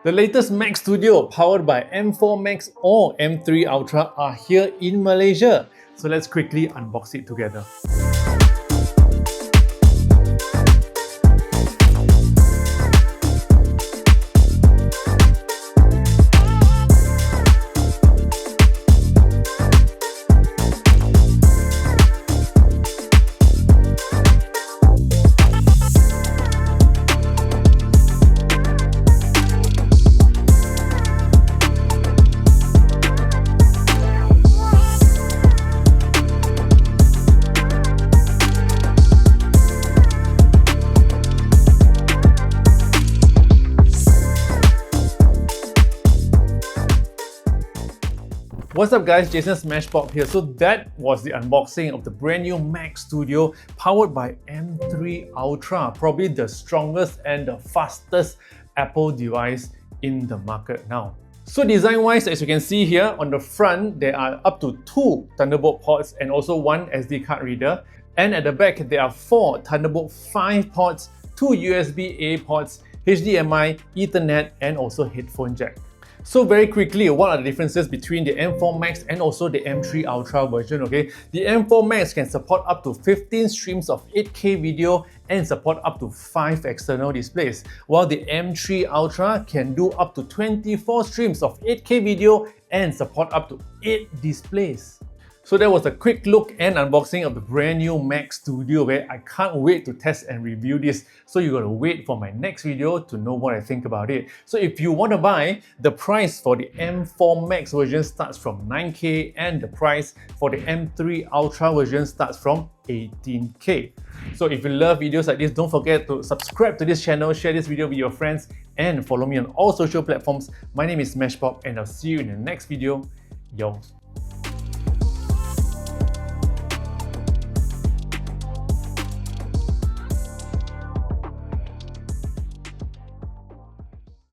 The latest Mac Studio powered by M4 Max or M3 Ultra are here in Malaysia. So let's quickly unbox it together. What's up guys, Jason Smashpop here. So that was the unboxing of the brand new Mac Studio powered by M3 Ultra, probably the strongest and the fastest Apple device in the market now. So design-wise, as you can see here on the front, there are up to 2 Thunderbolt ports and also 1 SD card reader. And at the back, there are 4 Thunderbolt 5 ports, 2 USB-A ports, HDMI, Ethernet, and also headphone jack. So very quickly, what are the differences between the M4 Max and also the M3 Ultra version, okay? The M4 Max can support up to 15 streams of 8K video and support up to 5 external displays, while the M3 Ultra can do up to 24 streams of 8K video and support up to 8 displays. So that was a quick look and unboxing of the brand new Mac Studio, where I can't wait to test and review this. So you gotta wait for my next video to know what I think about it. So if you want to buy, the price for the M4 Max version starts from 9K and the price for the M3 Ultra version starts from 18K. So if you love videos like this, don't forget to subscribe to this channel, share this video with your friends, and follow me on all social platforms. My name is Smashpop and I'll see you in the next video. Yo.